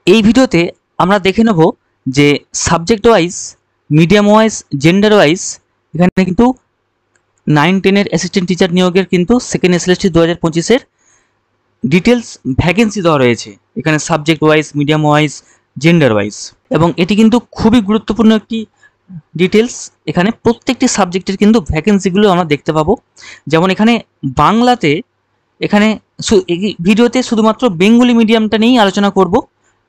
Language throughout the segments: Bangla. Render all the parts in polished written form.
এই ভিডিওতে আমরা দেখে নেব যে subject wise, medium wise, gender wise এখানে কিন্তু 9-10 অ্যাসিস্ট্যান্ট টিচার নিয়োগের কিন্তু সেকেন্ড এসএলএসটি 2025-এর ডিটেলস ভ্যাকেন্সি দেওয়া রয়েছে এখানে subject wise, medium wise, gender wise. এবং এটি কিন্তু খুবই গুরুত্বপূর্ণ একটি ডিটেলস। এখানে প্রত্যেকটি সাবজেক্টের কিন্তু ভ্যাকেন্সিগুলো আমরা দেখতে পাবো। যেমন এখানে বাংলাতে, এখানে এই ভিডিওতে শুধুমাত্র বেঙ্গলি মিডিয়ামটা নিয়েই আলোচনা করব,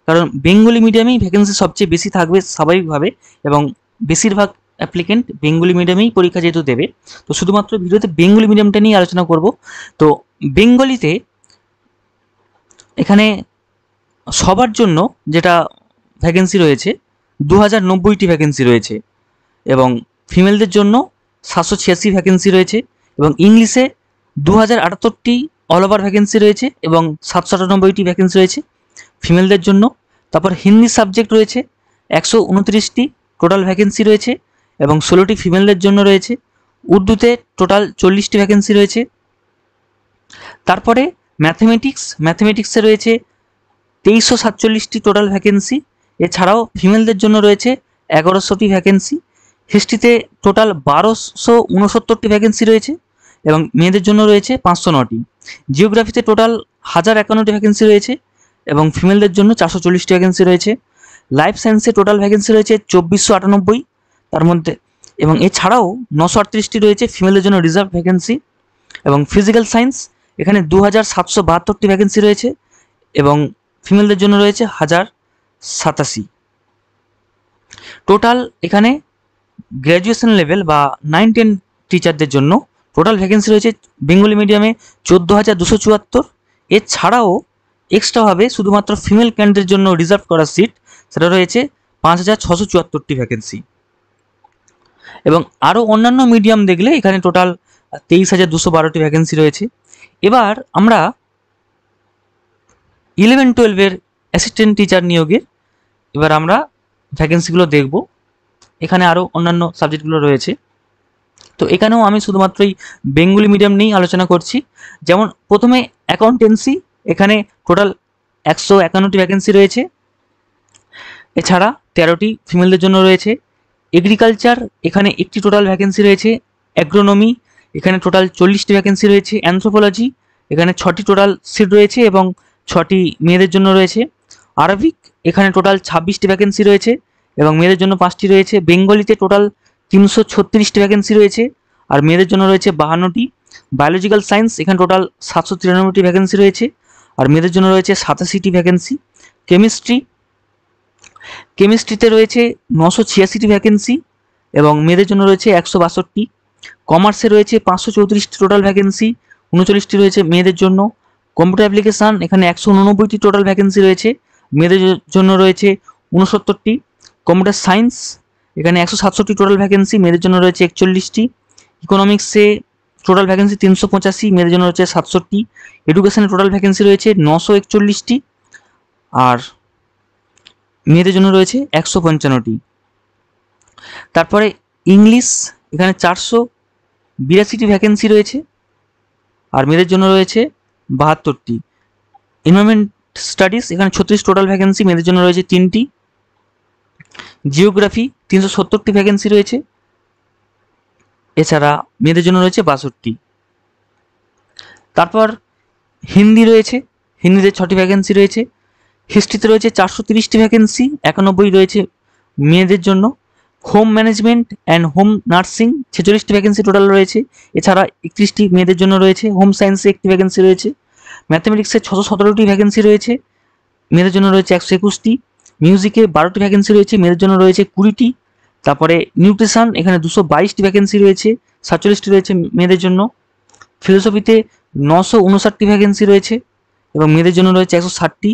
কারণ বেঙ্গলি মিডিয়ামেই ভ্যাকেন্সি সবচেয়ে বেশি থাকবে স্বাভাবিকভাবে, এবং বেশিরভাগ অ্যাপ্লিকেন্ট বেঙ্গলি মিডিয়ামেই পরীক্ষা যেহেতু দেবে, তো শুধুমাত্র ভিডিওতে বেঙ্গলি মিডিয়ামটা নিয়ে আলোচনা করব। তো বেঙ্গলিতে এখানে সবার জন্য যেটা ভ্যাকেন্সি রয়েছে 2090টি ভ্যাকেন্সি রয়েছে, এবং ফিমেলদের জন্য 786 ভ্যাকেন্সি রয়েছে, এবং ইংলিশে 2078টি অল ওভার ভ্যাকেন্সি রয়েছে, এবং 798টি ভ্যাকেন্সি রয়েছে ফিমেলদের জন্য। তারপর হিন্দি সাবজেক্ট রয়েছে 129টি টোটাল ভ্যাকেন্সি রয়েছে, এবং 16টি ফিমেলদের জন্য রয়েছে। উর্দুতে টোটাল 40টি ভ্যাকেন্সি রয়েছে। তারপরে ম্যাথমেটিক্সে রয়েছে 2347টি টোটাল ভ্যাকেন্সি, এছাড়াও ফিমেলদের জন্য রয়েছে 1100টি ভ্যাকেন্সি। হিস্ট্রিতে টোটাল 1269টি ভ্যাকেন্সি রয়েছে, এবং মেয়েদের জন্য রয়েছে 509টি। জিওগ্রাফিতে টোটাল 1051টি ভ্যাকেন্সি রয়েছে, এবং ফিমেলদের জন্য 440টি ভ্যাকেন্সি রয়েছে। লাইফ সায়েন্সে টোটাল ভ্যাকেন্সি রয়েছে 2498 তার মধ্যে, এবং এছাড়াও 938টি রয়েছে ফিমেলদের জন্য রিজার্ভ ভ্যাকেন্সি। এবং ফিজিক্যাল সায়েন্স এখানে 2772টি ভ্যাকেন্সি রয়েছে, এবং ফিমেলদের জন্য রয়েছে 1087। টোটাল এখানে গ্র্যাজুয়েশন লেভেল বা 9-10 টিচারদের জন্য টোটাল ভ্যাকেন্সি রয়েছে বেঙ্গলি মিডিয়ামে 14,274। এছাড়াও এক্সট্রাভাবে শুধুমাত্র ফিমেল ক্যান্ডিডেটের জন্য রিজার্ভ করা সিট, সেটা রয়েছে 5,674টি ভ্যাকেন্সি। এবং আরও অন্যান্য মিডিয়াম দেখলে এখানে টোটাল 23,212টি ভ্যাকেন্সি রয়েছে। এবার আমরা 11-12-এর অ্যাসিস্ট্যান্ট টিচার নিয়োগের এবার আমরা ভ্যাকেন্সিগুলো দেখব। এখানে আরও অন্যান্য সাবজেক্টগুলো রয়েছে, তো এখানেও আমি শুধুমাত্রই বেঙ্গলি মিডিয়াম নিয়েই আলোচনা করছি। যেমন প্রথমে অ্যাকাউন্টেন্সি, এখানে টোটাল 151টি ভ্যাকেন্সি রয়েছে, এছাড়া 13টি ফিমেলদের জন্য রয়েছে। এগ্রিকালচার এখানে একটি টোটাল ভ্যাকেন্সি রয়েছে। অ্যাগ্রোনমি এখানে টোটাল 40টি ভ্যাকেন্সি রয়েছে। অ্যানথ্রোপোলজি এখানে 6টি টোটাল সিট রয়েছে, এবং 6টি মেয়েদের জন্য রয়েছে। আরবিক এখানে টোটাল 26টি ভ্যাকেন্সি রয়েছে, এবং মেয়েদের জন্য 5টি রয়েছে। বেঙ্গলিতে টোটাল 336টি ভ্যাকেন্সি রয়েছে, আর মেয়েদের জন্য রয়েছে 52টি। বায়োলজিক্যাল সায়েন্স এখানে টোটাল 793টি ভ্যাকেন্সি রয়েছে, আর মেয়েদের জন্য রয়েছে 87টি ভ্যাকেন্সি। কেমিস্ট্রিতে রয়েছে 986টি ভ্যাকেন্সি, এবং মেয়েদের জন্য রয়েছে 162টি। কমার্সে রয়েছে 534টি টোটাল ভ্যাকেন্সি, 39টি রয়েছে মেয়েদের জন্য। কম্পিউটার অ্যাপ্লিকেশান এখানে 189টি টোটাল ভ্যাকেন্সি রয়েছে, মেয়েদের জন্য রয়েছে 69টি। কম্পিউটার সায়েন্স এখানে 167টি টোটাল ভ্যাকেন্সি, মেয়েদের জন্য রয়েছে 41টি। ইকোনমিক্সে টোটাল ভ্যাকেন্সি 385, মেয়েদের জন্য রয়েছে 67টি। এডুকেশানে টোটাল ভ্যাকেন্সি রয়েছে 941টি, আর মেয়েদের জন্য রয়েছে 155টি। তারপরে ইংলিশ এখানে 482টি ভ্যাকেন্সি রয়েছে, আর মেয়েদের জন্য রয়েছে 72টি। এনভায়রনমেন্ট স্টাডিজ এখানে 36 টোটাল ভ্যাকেন্সি, মেয়েদের জন্য রয়েছে 3টি। জিওগ্রাফি 370টি ভ্যাকেন্সি রয়েছে, এছাড়া মেয়েদের জন্য রয়েছে 62টি। তারপর হিন্দি রয়েছে, হিন্দিতে 6টি ভ্যাকেন্সি রয়েছে। হিস্ট্রিতে রয়েছে 430টি ভ্যাকেন্সি, 91 রয়েছে মেয়েদের জন্য। Home management and home nursing 46টি ভ্যাকেন্সি টোটাল রয়েছে, এছাড়া 31টি মেয়েদের জন্য রয়েছে। হোম সায়েন্সে 1টি ভ্যাকেন্সি রয়েছে। ম্যাথমেটিক্সে 617টি ভ্যাকেন্সি রয়েছে, মেয়েদের জন্য রয়েছে 121টি। মিউজিকে 12টি ভ্যাকেন্সি রয়েছে, মেয়েদের জন্য রয়েছে 20টি। তারপরে নিউট্রিশন এখানে 222টি ভ্যাকেন্সি রয়েছে, 47টি রয়েছে মেয়েদের জন্য। ফিলোসফিতে 959টি ভ্যাকেন্সি রয়েছে, এবং মেয়েদের জন্য রয়েছে 160টি।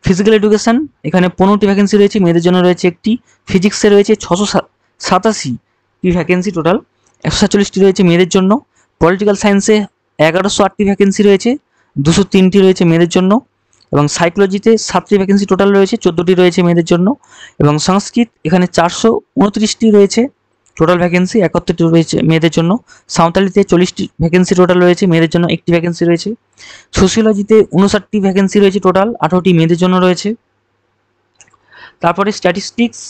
ফিজিক্যাল এডুকেশান এখানে 15টি ভ্যাকেন্সি রয়েছে, মেয়েদের জন্য রয়েছে 1টি। ফিজিক্সে রয়েছে 687টি ভ্যাকেন্সি টোটাল, 147টি রয়েছে মেয়েদের জন্য। পলিটিক্যাল সায়েন্সে 1108টি ভ্যাকেন্সি রয়েছে, 203টি রয়েছে মেয়েদের জন্য। এবং সাইকোলজিতে 7টি ভ্যাকেন্সি টোটাল রয়েছে, 14টি রয়েছে মেয়েদের জন্য। এবং সংস্কৃত এখানে 429টি রয়েছে টোটাল ভ্যাকেন্সি, 71টি রয়েছে মেয়েদের জন্য। সাঁওতালিতে 40টি ভ্যাকেন্সি টোটাল রয়েছে, মেয়েদের জন্য 1টি ভ্যাকেন্সি রয়েছে। সোশিওলজিতে 59টি ভ্যাকেন্সি রয়েছে টোটাল, 18টি মেয়েদের জন্য রয়েছে। তারপরে স্ট্যাটিস্টিক্স,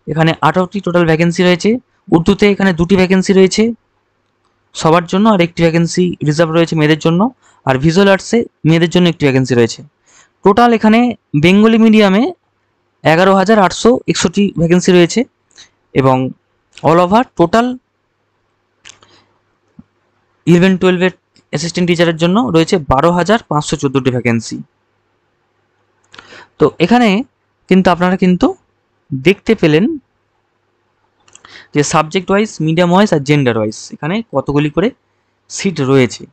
এখানে 18টি টোটাল ভ্যাকেন্সি রয়েছে। উর্দুতে এখানে 2টি ভ্যাকেন্সি রয়েছে সবার জন্য, আর একটি ভ্যাকেন্সি রিজার্ভ রয়েছে মেয়েদের জন্য। আর ভিজুয়াল আর্টসে মেয়েদের জন্য একটি ভ্যাকেন্সি রয়েছে। টোটাল এখানে বেঙ্গলি মিডিয়ামে 11,861টি ভ্যাকেন্সি রয়েছে, এবং অল ওভার টোটাল 11-12-এর অ্যাসিস্ট্যান্ট টিচারের জন্য রয়েছে 12,514টি ভ্যাকেন্সি। তো এখানে কিন্তু আপনারা কিন্তু দেখতে পেলেন যে সাবজেক্ট ওয়াইজ, মিডিয়াম ওয়াইজ আর জেন্ডার ওয়াইজ এখানে কতগুলি করে সিট রয়েছে।